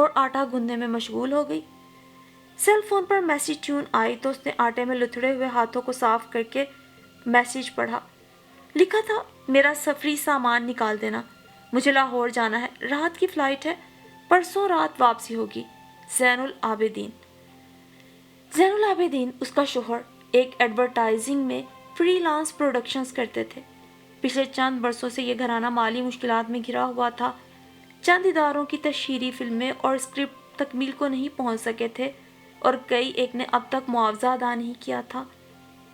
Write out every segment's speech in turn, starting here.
اور آٹا گوندنے میں مشغول ہو گئی۔ سیل فون پر میسیج ٹیون آئی تو اس نے آٹے میں لتھڑے ہوئے ہاتھوں کو صاف کر کے میسیج پڑھا۔ لکھا تھا، میرا سفری سامان نکال دینا، مجھے لاہور جانا ہے، رات کی فلائٹ ہے، پرسوں رات واپسی ہوگی، زین العابدین۔ زین العابدین اس کا شوہر ایک ایڈورٹائزنگ میں فری لانس پروڈکشنز کرتے تھے۔ پچھلے چند برسوں سے یہ گھرانہ مالی مشکلات میں گھرا ہوا تھا۔ چند اداروں کی تشہیری فلمیں اور اسکرپٹ تکمیل کو نہیں پہنچ سکے تھے اور کئی ایک نے اب تک معاوضہ ادا نہیں کیا تھا۔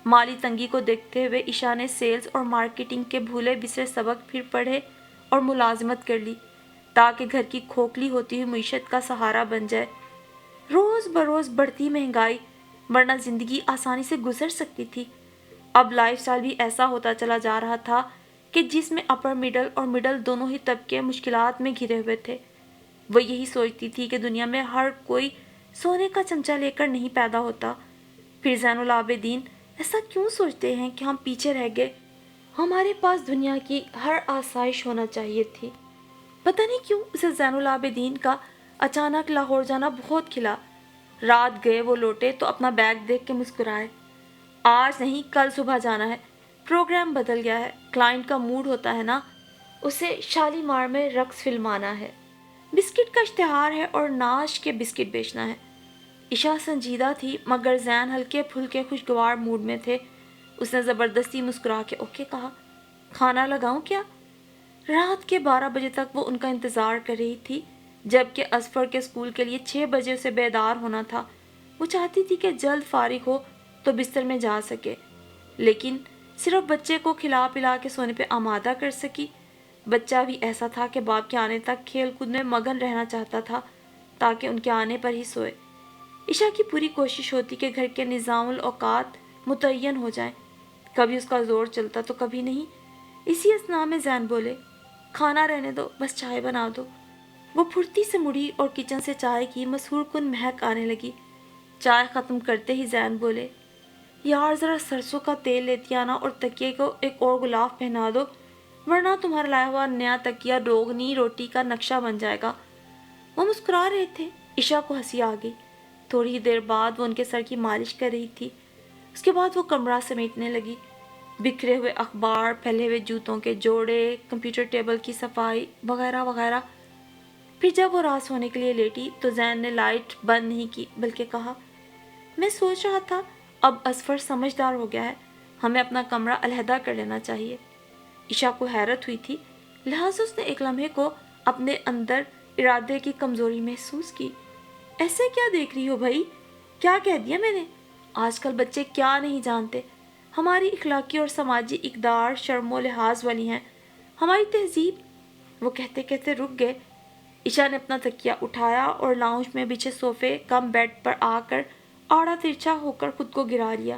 مالی تنگی کو دیکھتے ہوئے عشاء نے سیلز اور مارکیٹنگ کے بھولے بسرے سبق پھر پڑھے اور ملازمت کر لی تاکہ گھر کی کھوکھلی ہوتی ہوئی معیشت کا سہارا بن جائے۔ روز بروز بڑھتی مہنگائی، ورنہ زندگی آسانی سے گزر سکتی تھی۔ اب لائف سٹائل بھی ایسا ہوتا چلا جا رہا تھا کہ جس میں اپر مڈل اور مڈل دونوں ہی طبقے مشکلات میں گھرے ہوئے تھے۔ وہ یہی سوچتی تھی کہ دنیا میں ہر کوئی سونے کا چمچہ لے کر نہیں پیدا ہوتا۔ پھر زین العابدین ایسا کیوں سوچتے ہیں کہ ہم پیچھے رہ گئے؟ ہمارے پاس دنیا کی ہر آسائش ہونا چاہیے تھی۔ پتہ نہیں کیوں اسے زین العابدین کا اچانک لاہور جانا بہت کھلا۔ رات گئے وہ لوٹے تو اپنا بیگ دیکھ کے مسکرائے۔ آج نہیں، کل صبح جانا ہے، پروگرام بدل گیا ہے، کلائنٹ کا موڈ ہوتا ہے نا، اسے شالیمار میں رقص فلمانا ہے، بسکٹ کا اشتہار ہے اور ناش کے بسکٹ بیچنا ہے۔ عشاء سنجیدہ تھی مگر زین ہلکے پھلکے خوشگوار موڈ میں تھے۔ اس نے زبردستی مسکرا کے اوکے کہا۔ کھانا لگاؤں کیا؟ رات کے 12 بجے تک وہ ان کا انتظار کر رہی تھی، جبکہ اظفر کے اسکول کے لیے 6 بجے اسے بیدار ہونا تھا۔ وہ چاہتی تھی کہ جلد فارغ ہو تو بستر میں جا سکے، لیکن صرف بچے کو کھلا پلا کے سونے پہ آمادہ کر سکی۔ بچہ بھی ایسا تھا کہ باپ کے آنے تک کھیل کود میں مگن رہنا چاہتا تھا تاکہ ان کے آنے پر ہی سوئے۔ عشاء کی پوری کوشش ہوتی کہ گھر کے نظام الاوقات متعین ہو جائیں، کبھی اس کا زور چلتا تو کبھی نہیں۔ اسی اثناء میں زین بولے، کھانا رہنے دو، بس چائے بنا دو۔ وہ پھرتی سے مڑی اور کچن سے چائے کی مسحور کن مہک آنے لگی۔ چائے ختم کرتے ہی زین بولے، یار ذرا سرسوں کا تیل لیتی آنا اور تکیے کو ایک اور غلاف پہنا دو، ورنہ تمہارا لایا ہوا نیا تکیہ روغنی روٹی کا نقشہ بن جائے گا۔ وہ مسکرا رہے تھے۔ عشاء کو ہنسی آ گئی۔ تھوڑی ہی دیر بعد وہ ان کے سر کی مالش کر رہی تھی۔ اس کے بعد وہ کمرہ سمیٹنے لگی۔ بکھرے ہوئے اخبار، پھیلے ہوئے جوتوں کے جوڑے، کمپیوٹر ٹیبل کی صفائی وغیرہ وغیرہ۔ پھر جب وہ رات سونے کے لیے لیٹی تو زین نے لائٹ بند نہیں کی بلکہ کہا، میں سوچ رہا تھا اب اظفر سمجھدار ہو گیا ہے، ہمیں اپنا کمرہ علیحدہ کر لینا چاہیے۔ عشاء کو حیرت ہوئی تھی، لہٰذا اس نے ایک لمحے کو اپنے اندر ارادے کی کمزوری محسوس کی۔ ایسے کیا دیکھ رہی ہو بھائی؟ کیا کہہ دیا میں نے؟ آج کل بچے کیا نہیں جانتے، ہماری اخلاقی اور سماجی اقدار شرم و لحاظ والی ہیں، ہماری تہذیب۔ وہ کہتے کہتے رک گئے۔ عشاء نے اپنا تکیہ اٹھایا اور لاؤنج میں بچھے صوفے کم بیڈ پر آ کر آڑا ترچھا ہو کر خود کو گرا لیا۔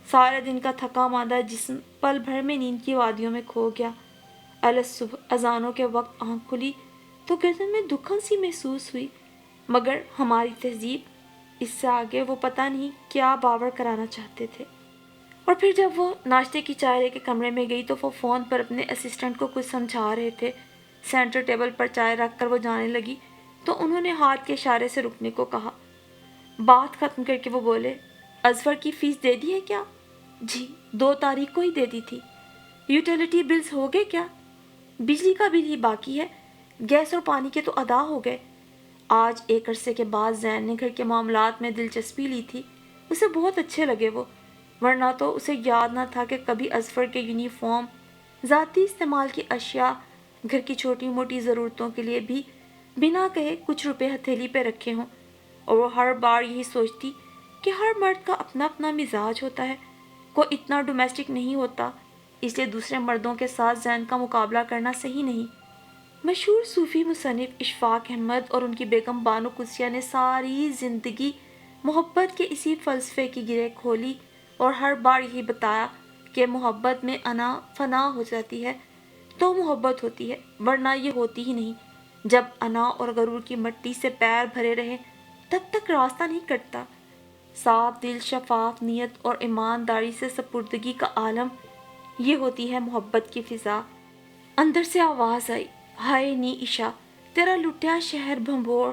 سارے دن کا تھکا ماندہ جسم پل بھر میں نیند کی وادیوں میں کھو گیا۔ صبح اذانوں کے وقت آنکھ کھلی تو گردن میں دکھن سی محسوس ہوئی، مگر ہماری تہذیب، اس سے آگے وہ پتہ نہیں کیا باور کرانا چاہتے تھے۔ اور پھر جب وہ ناشتے کی چائے لے کے کمرے میں گئی تو وہ فون پر اپنے اسسٹنٹ کو کچھ سمجھا رہے تھے۔ سینٹر ٹیبل پر چائے رکھ کر وہ جانے لگی تو انہوں نے ہاتھ کے اشارے سے رکنے کو کہا۔ بات ختم کر کے وہ بولے، اظفر کی فیس دے دی ہے کیا؟ جی، 2 تاریخ کو ہی دے دی تھی۔ یوٹیلیٹی بلز ہو گئے کیا؟ بجلی کا بل ہی باقی ہے، گیس اور پانی کے تو ادا ہو گئے۔ آج ایک عرصے کے بعد زین نے گھر کے معاملات میں دلچسپی لی تھی۔ اسے بہت اچھے لگے وہ، ورنہ تو اسے یاد نہ تھا کہ کبھی اظفر کے یونیفارم، ذاتی استعمال کی اشیاء، گھر کی چھوٹی موٹی ضرورتوں کے لیے بھی بنا کہے کچھ روپے ہتھیلی پہ رکھے ہوں، اور وہ ہر بار یہی سوچتی کہ ہر مرد کا اپنا اپنا مزاج ہوتا ہے، کوئی اتنا ڈومیسٹک نہیں ہوتا، اس لیے دوسرے مردوں کے ساتھ زین کا مقابلہ کرنا صحیح نہیں۔ مشہور صوفی مصنف اشفاق احمد اور ان کی بیگم بانو قدسیہ نے ساری زندگی محبت کے اسی فلسفے کی گرہ کھولی اور ہر بار یہی بتایا کہ محبت میں انا فنا ہو جاتی ہے تو محبت ہوتی ہے، ورنہ یہ ہوتی ہی نہیں۔ جب انا اور غرور کی مٹی سے پیر بھرے رہے تب تک راستہ نہیں کٹتا۔ صاف دل، شفاف نیت اور ایمانداری سے سپردگی کا عالم، یہ ہوتی ہے محبت کی فضا۔ اندر سے آواز آئی، ہائے نی عشاء، تیرا لٹیا شہر بھنبور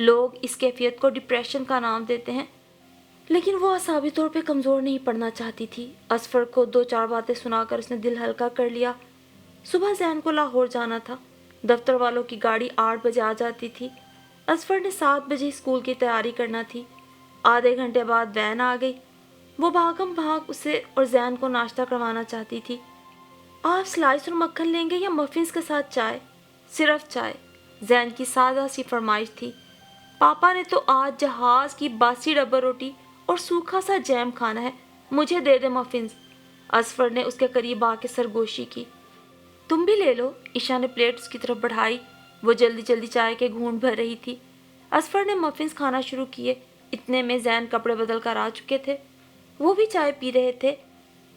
لوگ اس کیفیت کو ڈپریشن کا نام دیتے ہیں، لیکن وہ اعصابی طور پہ کمزور نہیں پڑنا چاہتی تھی۔ اصفر کو 2-4 باتیں سنا کر اس نے دل ہلکا کر لیا۔ صبح زین کو لاہور جانا تھا۔ دفتر والوں کی گاڑی 8 بجے آ جاتی تھی۔ اصفر نے 7 بجے اسکول کی تیاری کرنا تھی۔ آدھے گھنٹے بعد وین آ گئی۔ وہ بھاگم بھاگ اسے اور زین کو ناشتہ کروانا چاہتی تھی۔ آپ سلائس اور مکھن لیں گے یا مفنز کے ساتھ چائے؟ صرف چائے، زین کی سادہ سی فرمائش تھی۔ پاپا نے تو آج جہاز کی باسی ڈبر روٹی اور سوکھا سا جیم کھانا ہے، مجھے دے دے مفنز۔ اصفر نے اس کے قریب آ کے سرگوشی کی۔ تم بھی لے لو، عشا نے پلیٹ اس کی طرف بڑھائی۔ وہ جلدی جلدی چائے کے گھونٹ بھر رہی تھی۔ اصفر نے مفنز کھانا شروع کیے۔ اتنے میں زین کپڑے بدل کر آ چکے تھے۔ وہ بھی چائے پی رہے تھے۔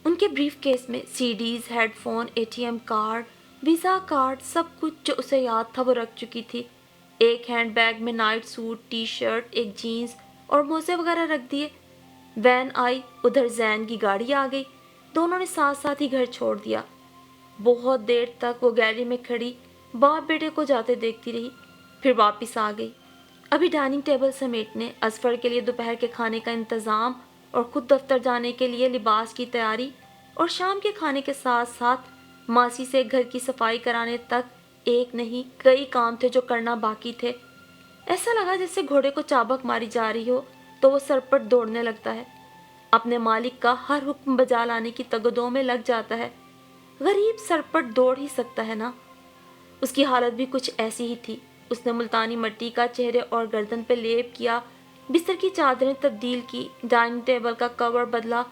ان کے بریف کیس میں CDs, headphone, A T M card, visa card, سب کچھ جو اسے یاد تھا وہ رکھ چکی تھی۔ ایک ہینڈ بیگ میں نائٹ سوٹ، ٹی شرٹ، ایک جینز اور موزے وغیرہ رکھ دیے۔ وین آئی، ادھر زین کی گاڑی آ گئی۔ دونوں نے ساتھ ساتھ ہی گھر چھوڑ دیا۔ بہت دیر تک وہ گیلری میں کھڑی باپ بیٹے کو جاتے دیکھتی رہی، پھر واپس آ گئی۔ ابھی ڈائننگ ٹیبل سمیٹنے، اصفر کے لیے دوپہر کے کھانے کا انتظام اور خود دفتر جانے کے لیے لباس کی تیاری، اور شام کے کھانے کے ساتھ ساتھ ماسی سے گھر کی صفائی کرانے تک ایک نہیں کئی کام تھے جو کرنا باقی تھے۔ ایسا لگا جیسے گھوڑے کو چابک ماری جا رہی ہو تو وہ سرپٹ دوڑنے لگتا ہے، اپنے مالک کا ہر حکم بجا لانے کی تگدو میں لگ جاتا ہے۔ غریب سرپٹ دوڑ ہی سکتا ہے نا۔ اس کی حالت بھی کچھ ایسی ہی تھی۔ اس نے ملتانی مٹی کا چہرے اور گردن پہ لیپ کیا، بستر کی چادریں تبدیل کی، ڈائننگ ٹیبل کا کور بدلا،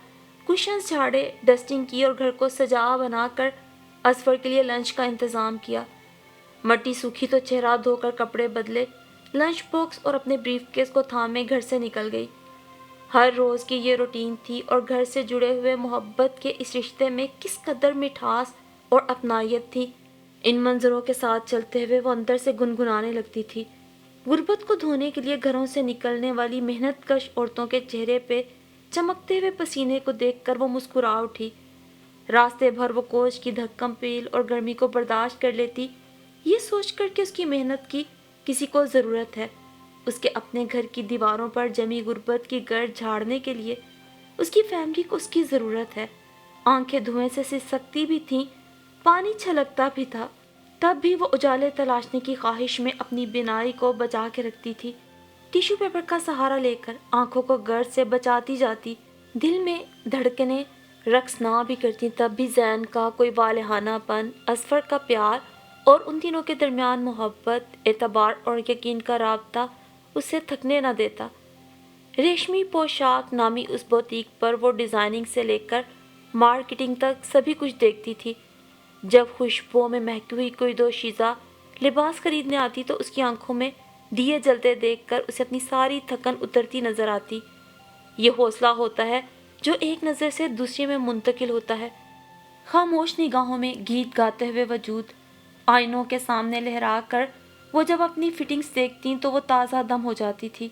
کشنز جھاڑے، ڈسٹنگ کی اور گھر کو سجا بنا کر اصفر کے لیے لنچ کا انتظام کیا۔ مٹی سوکھی تو چہرہ دھو کر کپڑے بدلے، لنچ باکس اور اپنے بریف کیس کو تھامے گھر سے نکل گئی۔ ہر روز کی یہ روٹین تھی، اور گھر سے جڑے ہوئے محبت کے اس رشتے میں کس قدر مٹھاس اور اپنائیت تھی۔ ان منظروں کے ساتھ چلتے ہوئے وہ اندر سے گنگنانے لگتی تھی۔ غربت کو دھونے کے لیے گھروں سے نکلنے والی محنت کش عورتوں کے چہرے پہ چمکتے ہوئے پسینے کو دیکھ کر وہ مسکرا اٹھی۔ راستے بھر وہ کوچ کی دھکم پیل اور گرمی کو برداشت کر لیتی، یہ سوچ کر کہ اس کی محنت کی کسی کو ضرورت ہے۔ اس کے اپنے گھر کی دیواروں پر جمی غربت کی گرد جھاڑنے کے لیے اس کی فیملی کو اس کی ضرورت ہے۔ آنکھیں دھوئیں سے سسکتی بھی تھیں، پانی چھلکتا بھی تھا، تب بھی وہ اجالے تلاشنے کی خواہش میں اپنی بینائی کو بچا کے رکھتی تھی۔ ٹیشو پیپر کا سہارا لے کر آنکھوں کو گرد سے بچاتی جاتی، دل میں دھڑکنیں رقص نہ بھی کرتی، تب بھی زین کا کوئی والہانہ پن، اصفر کا پیار اور ان تینوں کے درمیان محبت، اعتبار اور یقین کا رابطہ اسے تھکنے نہ دیتا۔ ریشمی پوشاک نامی اس بوتیک پر وہ ڈیزائننگ سے لے کر مارکیٹنگ تک سبھی کچھ دیکھتی تھی۔ جب خوشبوؤں میں مہکی ہوئی کوئی دوشیزہ لباس خریدنے آتی تو اس کی آنکھوں میں دیے جلتے دیکھ کر اسے اپنی ساری تھکن اترتی نظر آتی۔ یہ حوصلہ ہوتا ہے جو ایک نظر سے دوسری میں منتقل ہوتا ہے۔ خاموش نگاہوں میں گیت گاتے ہوئے وجود، آئینوں کے سامنے لہرا کر وہ جب اپنی فٹنگز دیکھتیں تو وہ تازہ دم ہو جاتی تھی۔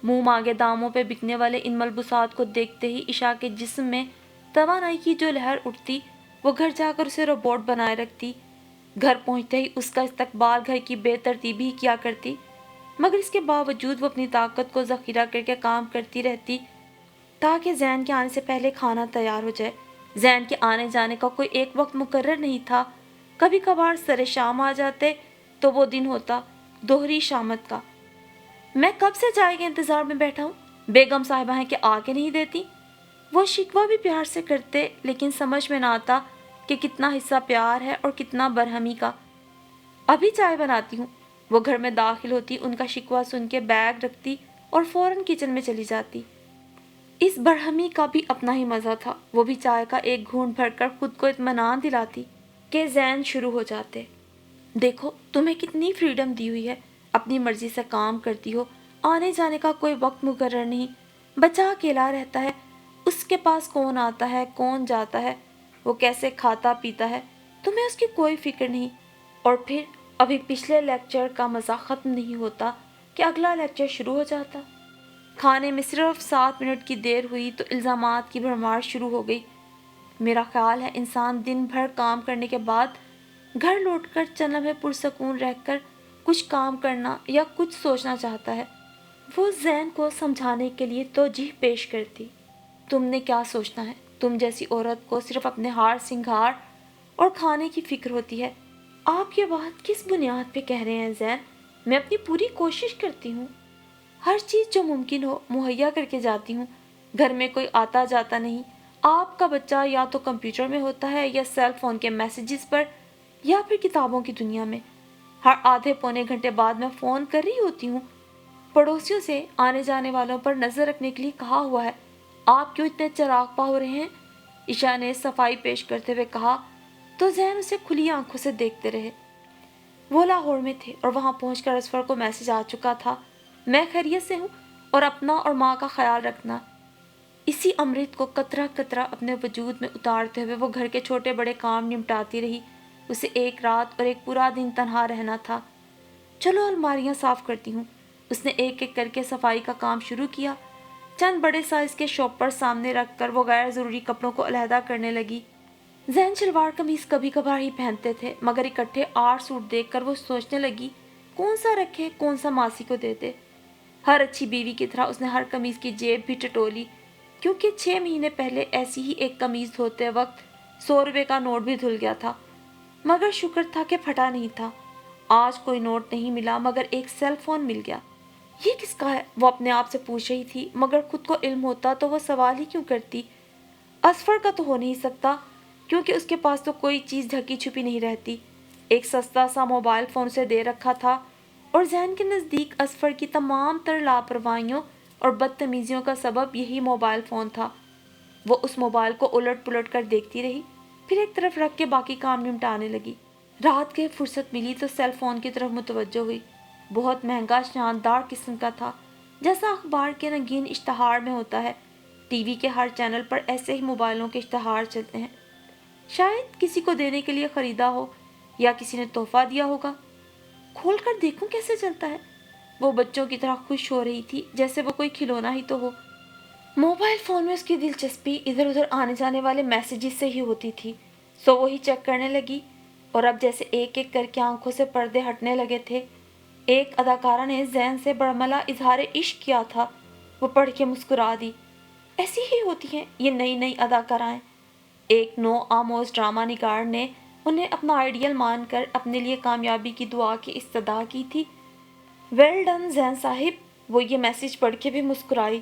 منہ مانگے داموں پہ بکنے والے ان ملبوسات کو دیکھتے ہی عشا کے جسم میں توانائی کی جو لہر اٹھتی، وہ گھر جا کر اسے روبوٹ بنائے رکھتی۔ گھر پہنچتے ہی اس کا استقبال گھر کی بے ترتیبی کیا کرتی، مگر اس کے باوجود وہ اپنی طاقت کو ذخیرہ کر کے کام کرتی رہتی تاکہ زین کے آنے سے پہلے کھانا تیار ہو جائے۔ زین کے آنے جانے کا کوئی ایک وقت مقرر نہیں تھا، کبھی کبھار سر شام آ جاتے تو وہ دن ہوتا دوہری شامت کا۔ میں کب سے چائے کے انتظار میں بیٹھا ہوں، بیگم صاحبہ ہیں کہ آ کے نہیں دیتی۔ وہ شکوہ بھی پیار سے کرتے، لیکن سمجھ میں نہ آتا کہ کتنا حصہ پیار ہے اور کتنا برہمی کا۔ ابھی چائے بناتی ہوں۔ وہ گھر میں داخل ہوتی، ان کا شکوہ سن کے بیگ رکھتی اور فوراً کچن میں چلی جاتی۔ اس برہمی کا بھی اپنا ہی مزہ تھا۔ وہ بھی چائے کا ایک گھونٹ بھر کر خود کو اطمینان دلاتی کہ زین شروع ہو جاتے۔ دیکھو تمہیں کتنی فریڈم دی ہوئی ہے، اپنی مرضی سے کام کرتی ہو، آنے جانے کا کوئی وقت مقرر نہیں، بچہ اکیلا رہتا ہے، اس کے پاس کون آتا ہے کون جاتا ہے، وہ کیسے کھاتا پیتا ہے، تمہیں اس کی کوئی فکر نہیں۔ اور پھر ابھی پچھلے لیکچر کا مزہ ختم نہیں ہوتا کہ اگلا لیکچر شروع ہو جاتا۔ کھانے میں صرف 7 منٹ کی دیر ہوئی تو الزامات کی بھرمار شروع ہو گئی۔ میرا خیال ہے انسان دن بھر کام کرنے کے بعد گھر لوٹ کر چند لمحے پرسکون رہ کر کچھ کام کرنا یا کچھ سوچنا چاہتا ہے۔ وہ زین کو سمجھانے کے لیے توجیہ پیش کرتی۔ تم نے کیا سوچنا ہے؟ تم جیسی عورت کو صرف اپنے ہار سنگھار اور کھانے کی فکر ہوتی ہے۔ آپ یہ بات کس بنیاد پہ کہہ رہے ہیں زین؟ میں اپنی پوری کوشش کرتی ہوں، ہر چیز جو ممکن ہو مہیا کر کے جاتی ہوں۔ گھر میں کوئی آتا جاتا نہیں۔ آپ کا بچہ یا تو کمپیوٹر میں ہوتا ہے یا سیل فون کے میسیجز پر یا پھر کتابوں کی دنیا میں۔ ہر آدھے پونے گھنٹے بعد میں فون کر رہی ہوتی ہوں۔ پڑوسیوں سے آنے جانے والوں پر نظر رکھنے کے لیے کہا ہوا ہے۔ آپ کیوں اتنے چراغ پا ہو رہے ہیں؟ عشاء نے صفائی پیش کرتے ہوئے کہا تو زین اسے کھلی آنکھوں سے دیکھتے رہے۔ وہ لاہور میں تھے اور وہاں پہنچ کر اصفر کو میسج آ چکا تھا، میں خیریت سے ہوں اور اپنا اور ماں کا خیال رکھنا۔ اسی امرت کو قطرہ قطرہ اپنے وجود میں اتارتے ہوئے وہ گھر کے چھوٹے بڑے کام نمٹاتی رہی۔ اسے ایک رات اور ایک پورا دن تنہا رہنا تھا۔ چلو الماریاں صاف کرتی ہوں۔ اس نے ایک ایک کر کے صفائی کا کام شروع کیا۔ چند بڑے سائز کے شاپر سامنے رکھ کر وہ غیر ضروری کپڑوں کو علیحدہ کرنے لگی۔ زین شلوار قمیض کبھی کبھار ہی پہنتے تھے، مگر اکٹھے 8 سوٹ دیکھ کر وہ سوچنے لگی کون سا رکھے، کون سا ماسی کو دے دے۔ ہر اچھی بیوی کی طرح اس نے ہر قمیض کی جیب بھی ٹٹولی، کیونکہ 6 مہینے پہلے ایسی ہی ایک قمیض دھوتے وقت 100 روپے کا نوٹ بھی دھل گیا تھا، مگر شکر تھا کہ پھٹا نہیں تھا۔ آج کوئی نوٹ نہیں ملا مگر ایک سیل فون مل گیا۔ یہ کس کا ہے؟ وہ اپنے آپ سے پوچھ رہی تھی، مگر خود کو علم ہوتا تو وہ سوال ہی کیوں کرتی؟ اصفر کا تو ہو نہیں سکتا، کیونکہ اس کے پاس تو کوئی چیز ڈھکی چھپی نہیں رہتی۔ ایک سستا سا موبائل فون اسے دے رکھا تھا اور زین کے نزدیک اصفر کی تمام تر لاپرواہیوں اور بدتمیزیوں کا سبب یہی موبائل فون تھا۔ وہ اس موبائل کو الٹ پلٹ کر دیکھتی رہی، پھر ایک طرف رکھ کے باقی کام نمٹانے لگی۔ رات کے فرصت ملی تو سیل فون کی طرف متوجہ ہوئی۔ بہت مہنگا شاندار قسم کا تھا، جیسا اخبار کے رنگین اشتہار میں ہوتا ہے۔ ٹی وی کے ہر چینل پر ایسے ہی موبائلوں کے اشتہار چلتے ہیں۔ شاید کسی کو دینے کے لیے خریدا ہو یا کسی نے تحفہ دیا ہوگا۔ کھول کر دیکھوں کیسے چلتا ہے۔ وہ بچوں کی طرح خوش ہو رہی تھی جیسے وہ کوئی کھلونا ہی تو ہو۔ موبائل فون میں اس کی دلچسپی ادھر ادھر آنے جانے والے میسیجز سے ہی ہوتی تھی، سو وہی چیک کرنے لگی، اور اب جیسے ایک ایک کر کے آنکھوں سے پردے ہٹنے لگے تھے۔ ایک اداکارہ نے زین سے برملا اظہار عشق کیا تھا، وہ پڑھ کے مسکرا دی۔ ایسی ہی ہوتی ہیں یہ نئی نئی اداکارائیں۔ ایک نو آموز ڈرامہ نگار نے انہیں اپنا آئیڈیل مان کر اپنے لیے کامیابی کی دعا کی استدعا کی تھی۔ ویل ڈن زین صاحب۔ وہ یہ میسج پڑھ کے بھی مسکرائی۔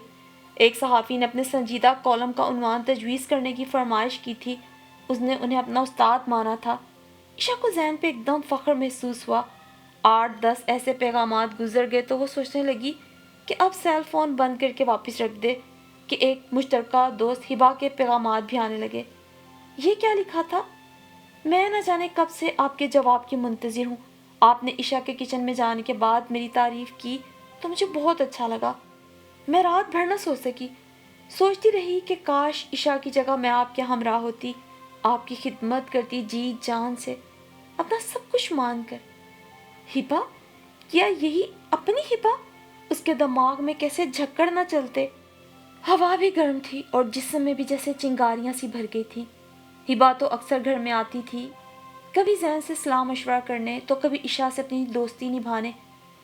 ایک صحافی نے اپنے سنجیدہ کالم کا عنوان تجویز کرنے کی فرمائش کی تھی۔ اس نے انہیں اپنا استاد مانا تھا۔ عشاء کو زین پہ ایک دم فخر محسوس ہوا۔ 8-10 ایسے پیغامات گزر گئے تو وہ سوچنے لگی کہ اب سیل فون بند کر کے واپس رکھ دے کہ ایک مشترکہ دوست ہبا کے پیغامات بھی آنے لگے۔ یہ کیا لکھا تھا؟ میں نہ جانے کب سے آپ کے جواب کی منتظر ہوں۔ آپ نے عشاء کے کچن میں جانے کے بعد میری تعریف کی تو مجھے بہت اچھا لگا۔ میں رات بھر نہ سو سکی، سوچتی رہی کہ کاش عشاء کی جگہ میں آپ کے ہمراہ ہوتی، آپ کی خدمت کرتی جی جان سے، اپنا سب کچھ مان کر۔ ہبا؟ کیا یہی اپنی ہبا؟ اس کے دماغ میں کیسے جھکڑ نہ چلتے۔ ہوا بھی گرم تھی اور جسم میں بھی جیسے چنگاریاں سی بھر گئی تھی۔ ہبا تو اکثر گھر میں آتی تھی، کبھی زین سے صلاح مشورہ کرنے تو کبھی عشاء سے اپنی دوستی نبھانے۔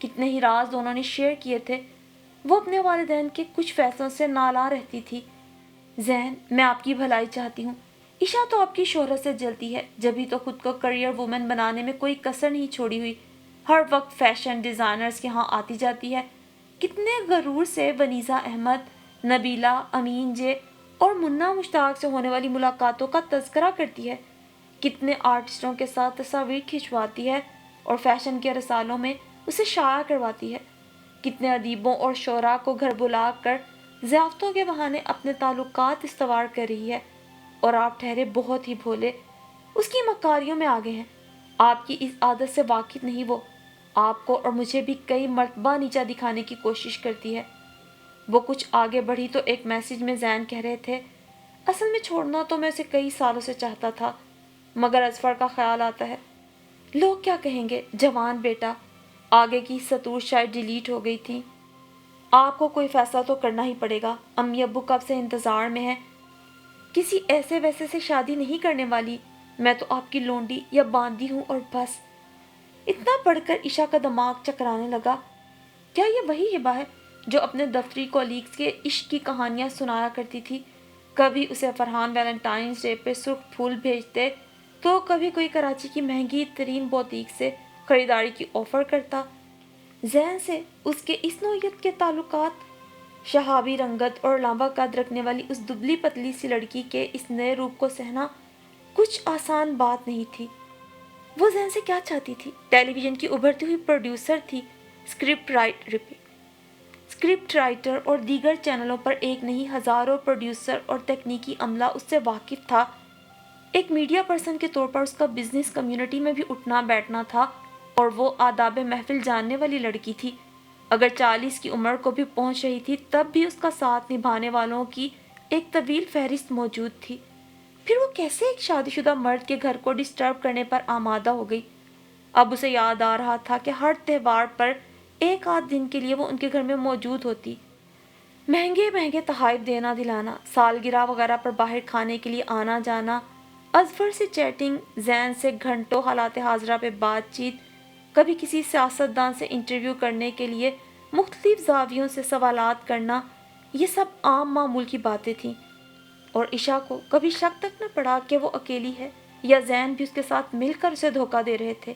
کتنے ہی راز دونوں نے شیئر کیے تھے۔ وہ اپنے والدین کے کچھ فیصلوں سے نالاں رہتی تھی۔ زین، میں آپ کی بھلائی چاہتی ہوں۔ عشاء تو آپ کی شہرت سے جلتی ہے، جبھی تو خود کو کریئر وومن بنانے میں کوئی کسر نہیں چھوڑی ہوئی۔ ہر وقت فیشن ڈیزائنرز کے ہاں آتی جاتی ہے۔ کتنے غرور سے ونیزا احمد، نبیلہ، امین جے اور منا مشتاق سے ہونے والی ملاقاتوں کا تذکرہ کرتی ہے۔ کتنے آرٹسٹوں کے ساتھ تصاویر کھنچواتی ہے اور فیشن کے رسالوں میں اسے شائع کرواتی ہے۔ کتنے ادیبوں اور شعراء کو گھر بلا کر ضیافتوں کے بہانے اپنے تعلقات استوار کر رہی ہے، اور آپ ٹھہرے بہت ہی بھولے، اس کی مکاریوں میں آگے ہیں۔ آپ کی اس عادت سے واقف نہیں وہ، آپ کو اور مجھے بھی کئی مرتبہ نیچا دکھانے کی کوشش کرتی ہے۔ وہ کچھ آگے بڑھی تو ایک میسج میں زین کہہ رہے تھے، اصل میں چھوڑنا تو میں اسے کئی سالوں سے چاہتا تھا، مگر اظفر کا خیال آتا ہے۔ لوگ کیا کہیں گے؟ جوان بیٹا۔ آگے کی سطور شاید ڈیلیٹ ہو گئی تھی۔ آپ کو کوئی فیصلہ تو کرنا ہی پڑے گا۔ امی ابو کب سے انتظار میں ہیں، کسی ایسے ویسے سے شادی نہیں کرنے والی۔ میں تو آپ کی لونڈی یا باندی ہوں اور بس۔ اتنا پڑھ کر عشا کا دماغ چکرانے لگا۔ کیا یہ وہی ہبا ہے جو اپنے دفتری کولیگز کے عشق کی کہانیاں سنایا کرتی تھی؟ کبھی اسے فرحان ویلنٹائنز ڈے پہ سرخ پھول بھیجتے تو کبھی کوئی کراچی کی مہنگی ترین بوتیک سے خریداری کی آفر کرتا۔ ذہن سے اس کے اس نوعیت کے تعلقات، شہابی رنگت اور لمبا قد رکھنے والی اس دبلی پتلی سی لڑکی کے اس نئے روپ کو سہنا کچھ آسان بات نہیں تھی۔ وہ ذہن سے کیا چاہتی تھی؟ ٹیلی ویژن کی ابھرتی ہوئی پروڈیوسر تھی، اسکرپٹ رائٹر اور دیگر چینلوں پر ایک نہیں ہزاروں پروڈیوسر اور تکنیکی عملہ اس سے واقف تھا۔ ایک میڈیا پرسن کے طور پر اس کا بزنس کمیونٹی میں بھی اٹھنا بیٹھنا تھا اور وہ آداب محفل جاننے والی لڑکی تھی۔ اگر 40 کی عمر کو بھی پہنچ رہی تھی تب بھی اس کا ساتھ نبھانے والوں کی ایک طویل فہرست موجود تھی۔ پھر وہ کیسے ایک شادی شدہ مرد کے گھر کو ڈسٹرب کرنے پر آمادہ ہو گئی؟ اب اسے یاد آ رہا تھا کہ ہر تہوار پر ایک آدھ دن کے لیے وہ ان کے گھر میں موجود ہوتی۔ مہنگے مہنگے تحائف دینا دلانا، سالگرہ وغیرہ پر باہر کھانے کے لیے آنا جانا، اظفر سے چیٹنگ، زین سے گھنٹوں حالات حاضرہ پہ بات چیت، کبھی کسی سیاستدان سے انٹرویو کرنے کے لیے مختلف زاویوں سے سوالات کرنا، یہ سب عام معمول کی باتیں تھیں۔ اور عشا کو کبھی شک تک نہ پڑا کہ وہ اکیلی ہے یا زین بھی اس کے ساتھ مل کر اسے دھوکہ دے رہے تھے۔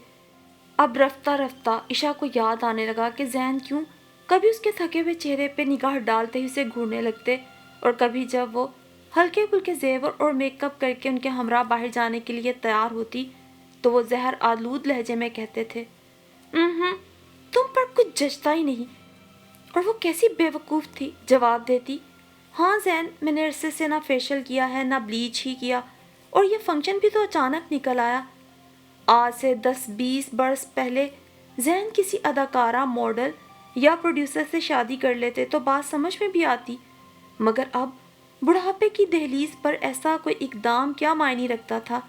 اب رفتہ رفتہ عشا کو یاد آنے لگا کہ زین کیوں کبھی اس کے تھکے ہوئے چہرے پہ نگاہ ڈالتے ہی اسے گھورنے لگتے، اور کبھی جب وہ ہلکے پھلکے زیور اور میک اپ کر کے ان کے ہمراہ باہر جانے کے لیے تیار ہوتی تو وہ زہر آلود لہجے میں کہتے تھے، تم پر کچھ جچتا ہی نہیں۔ اور وہ کیسی بے وقوف تھی، جواب دیتی، ہاں زین، میں نے عرصے سے نہ فیشل کیا ہے نہ بلیچ ہی کیا، اور یہ فنکشن بھی تو اچانک نکل آیا۔ آج سے 10-20 برس پہلے زین کسی اداکارہ، ماڈل یا پروڈیوسر سے شادی کر لیتے تو بات سمجھ میں بھی آتی، مگر اب بڑھاپے کی دہلیز پر ایسا کوئی اقدام کیا معنی رکھتا تھا؟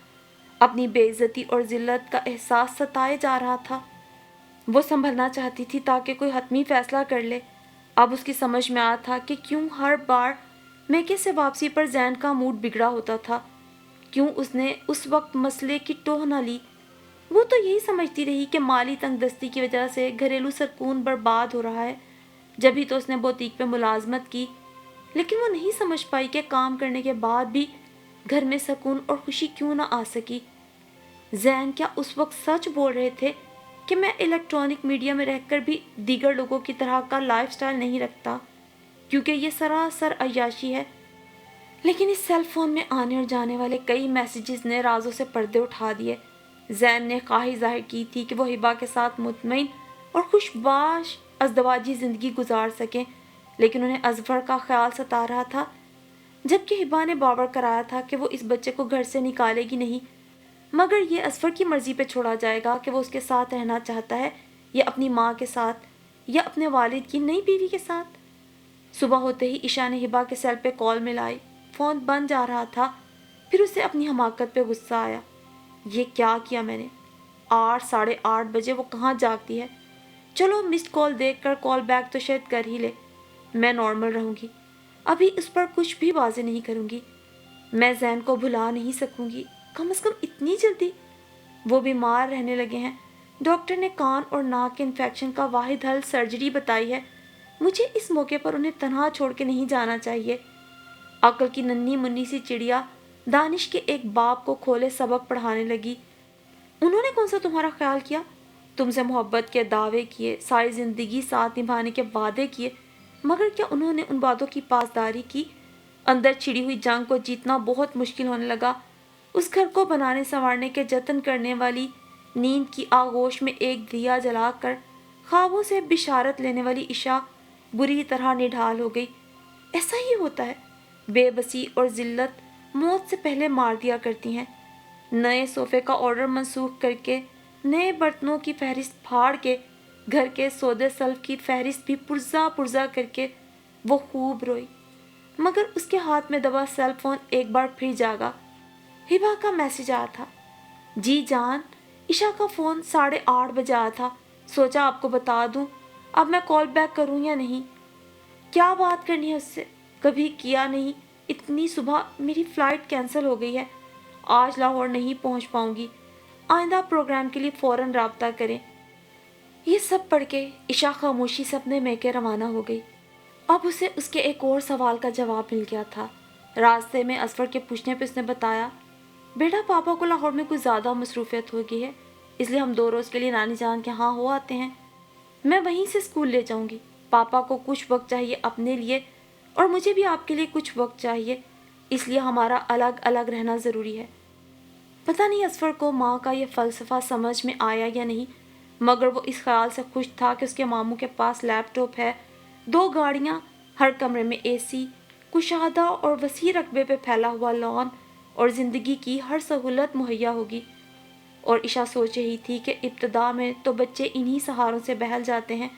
اپنی بے عزتی اور ذلت کا احساس ستائے جا رہا تھا۔ وہ سنبھلنا چاہتی تھی تاکہ کوئی حتمی فیصلہ کر لے۔ اب اس کی سمجھ میں آیا تھا کہ کیوں ہر بار میکے سے واپسی پر زین کا موڈ بگڑا ہوتا تھا، کیوں اس نے اس وقت مسئلے کی ٹوہ نہ لی۔ وہ تو یہی سمجھتی رہی کہ مالی تنگ دستی کی وجہ سے گھریلو سکون برباد ہو رہا ہے، جبھی تو اس نے بوتیک پہ ملازمت کی، لیکن وہ نہیں سمجھ پائی کہ کام کرنے کے بعد بھی گھر میں سکون اور خوشی کیوں نہ آ سکی۔ زین کیا اس وقت سچ بول رہے تھے کہ میں الیکٹرانک میڈیا میں رہ کر بھی دیگر لوگوں کی طرح کا لائف سٹائل نہیں رکھتا، کیونکہ یہ سراسر عیاشی ہے؟ لیکن اس سیل فون میں آنے اور جانے والے کئی میسیجز نے رازوں سے پردے اٹھا دیے۔ زین نے خواہش ظاہر کی تھی کہ وہ ہبا کے ساتھ مطمئن اور خوش باش ازدواجی زندگی گزار سکیں، لیکن انہیں اظفر کا خیال ستا رہا تھا، جبکہ ہبا نے باور کرایا تھا کہ وہ اس بچے کو گھر سے نکالے گی نہیں، مگر یہ اظفر کی مرضی پہ چھوڑا جائے گا کہ وہ اس کے ساتھ رہنا چاہتا ہے یا اپنی ماں کے ساتھ یا اپنے والد کی نئی بیوی کے ساتھ۔ صبح ہوتے ہی عشا نے ہبا کے سیل پہ کال ملائی، فون بند جا رہا تھا، پھر اسے اپنی حماقت پہ غصہ آیا۔ یہ کیا کیا میں نے؟ 8-8:30 بجے وہ کہاں جاگتی ہے؟ چلو مسڈ کال دیکھ کر کال بیک تو شاید کر ہی لے۔ میں نارمل رہوں گی، ابھی اس پر کچھ بھی واضح نہیں کروں گی۔ میں زین کو بھلا نہیں سکوں گی، کم از کم اتنی جلدی؟ وہ بیمار رہنے لگے ہیں، ڈاکٹر نے کان اور ناک کے انفیکشن کا واحد حل سرجری بتائی ہے، مجھے اس موقع پر انہیں تنہا چھوڑ کے نہیں جانا چاہیے۔ عقل کی ننھی منی سی چڑیا دانش کے ایک باپ کو کھولے سبق پڑھانے لگی، انہوں نے کون سا تمہارا خیال کیا؟ تم سے محبت کے دعوے کیے، ساری زندگی ساتھ نبھانے کے وعدے کیے، مگر کیا انہوں نے ان وعدوں کی پاسداری کی؟ اندر چھڑی ہوئی جنگ کو جیتنا بہت مشکل ہونے لگا۔ اس گھر کو بنانے سنوارنے کے جتن کرنے والی، نیند کی آغوش میں ایک دیا جلا کر خوابوں سے بشارت لینے والی عشا بری طرح نڈھال ہو گئی۔ ایسا ہی ہوتا ہے، بے بسی اور ذلت موت سے پہلے مار دیا کرتی ہیں۔ نئے صوفے کا آرڈر منسوخ کر کے، نئے برتنوں کی فہرست پھاڑ کے، گھر کے سودے سلف کی فہرست بھی پرزا پرزا کر کے وہ خوب روئی، مگر اس کے ہاتھ میں دبا سیل فون ایک بار پھر جاگا۔ ہبا کا میسج آیا تھا، جی جان، عشا کا فون 8:30 بجے آیا تھا، سوچا آپ کو بتا دوں، اب میں کال بیک کروں یا نہیں؟ کیا بات کرنی ہے اس سے؟ کبھی کیا نہیں، اتنی صبح میری فلائٹ کینسل ہو گئی ہے، آج لاہور نہیں پہنچ پاؤں گی، آئندہ پروگرام کے لیے فوراً رابطہ کریں۔ یہ سب پڑھ کے عشا خاموشی سے اپنے میکے روانہ ہو گئی۔ اب اسے اس کے ایک اور سوال کا جواب مل گیا تھا۔ راستے میں اصفر کے پوچھنے پہ اس نے بتایا، بیٹا پاپا کو لاہور میں کچھ زیادہ مصروفیت ہو گئی ہے، اس لیے ہم 2 روز کے لیے نانی جان کے ہاں ہو آتے ہیں۔ میں وہیں سے اسکول لے جاؤں گی۔ پاپا کو کچھ وقت چاہیے اپنے لیے اور مجھے بھی آپ کے لیے کچھ وقت چاہیے، اس لیے ہمارا الگ الگ رہنا ضروری ہے۔ پتہ نہیں اصفر کو ماں کا یہ فلسفہ سمجھ میں آیا یا نہیں، مگر وہ اس خیال سے خوش تھا کہ اس کے ماموں کے پاس لیپ ٹاپ ہے، 2 گاڑیاں، ہر کمرے میں اے سی، کشادہ اور وسیع رقبے پہ پھیلا ہوا لان اور زندگی کی ہر سہولت مہیا ہوگی۔ اور عشا سوچ رہی تھی کہ ابتدا میں تو بچے انہی سہاروں سے بہل جاتے ہیں،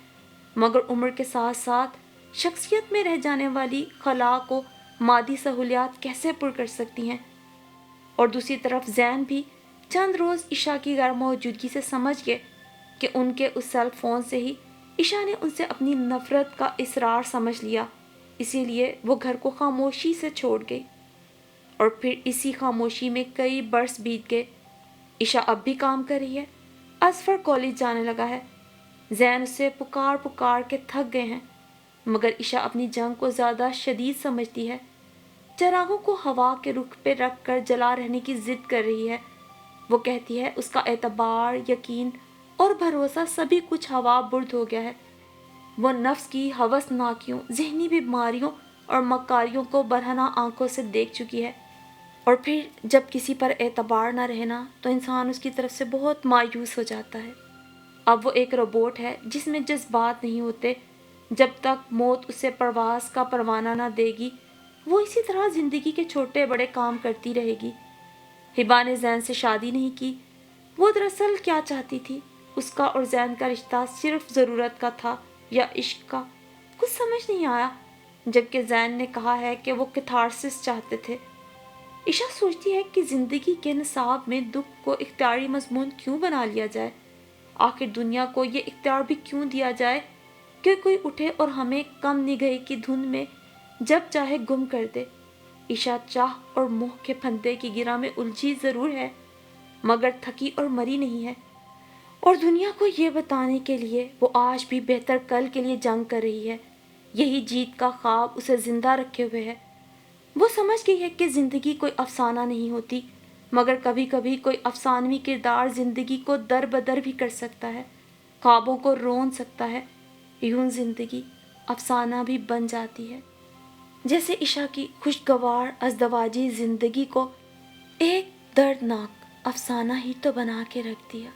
مگر عمر کے ساتھ ساتھ شخصیت میں رہ جانے والی خلا کو مادی سہولیات کیسے پر کر سکتی ہیں۔ اور دوسری طرف زین بھی چند روز عشا کی غیر موجودگی سے سمجھ گئے کہ ان کے اس سیل فون سے ہی عشا نے ان سے اپنی نفرت کا اصرار سمجھ لیا، اسی لیے وہ گھر کو خاموشی سے چھوڑ گئی۔ اور پھر اسی خاموشی میں کئی برس بیت گئے۔ عشا اب بھی کام کر رہی ہے، اصفر کالج جانے لگا ہے، زین اسے پکار پکار کے تھک گئے ہیں، مگر عشا اپنی جنگ کو زیادہ شدید سمجھتی ہے، چراغوں کو ہوا کے رخ پہ رکھ کر جلا رہنے کی ضد کر رہی ہے۔ وہ کہتی ہے اس کا اعتبار، یقین اور بھروسہ سبھی کچھ ہوا برد ہو گیا ہے۔ وہ نفس کی ہوسناکیوں، ذہنی بیماریوں اور مکاریوں کو برہنہ آنکھوں سے دیکھ چکی ہے۔ اور پھر جب کسی پر اعتبار نہ رہنا تو انسان اس کی طرف سے بہت مایوس ہو جاتا ہے۔ اب وہ ایک روبوٹ ہے جس میں جذبات نہیں ہوتے۔ جب تک موت اسے پرواز کا پروانہ نہ دے گی، وہ اسی طرح زندگی کے چھوٹے بڑے کام کرتی رہے گی۔ ہبا نے زین سے شادی نہیں کی۔ وہ دراصل کیا چاہتی تھی؟ اس کا اور زین کا رشتہ صرف ضرورت کا تھا یا عشق کا؟ کچھ سمجھ نہیں آیا، جبکہ زین نے کہا ہے کہ وہ کیتھارسس چاہتے تھے۔ عشا سوچتی ہے کہ زندگی کے نصاب میں دکھ کو اختیاری مضمون کیوں بنا لیا جائے؟ آخر دنیا کو یہ اختیار بھی کیوں دیا جائے کہ کوئی اٹھے اور ہمیں کم نگہی کی دھن میں جب چاہے گم کر دے؟ عشا چاہ اور موہ کے پھندے کی گرہ میں الجھی ضرور ہے، مگر تھکی اور مری نہیں ہے، اور دنیا کو یہ بتانے کے لیے وہ آج بھی بہتر کل کے لیے جنگ کر رہی ہے۔ یہی جیت کا خواب اسے زندہ رکھے ہوئے ہے۔ وہ سمجھ گئی ہے کہ زندگی کوئی افسانہ نہیں ہوتی، مگر کبھی کبھی کوئی افسانوی کردار زندگی کو در بدر بھی کر سکتا ہے، خوابوں کو رون سکتا ہے۔ یوں زندگی افسانہ بھی بن جاتی ہے، جیسے عشا کی خوشگوار ازدواجی زندگی کو ایک دردناک افسانہ ہی تو بنا کے رکھ دیا۔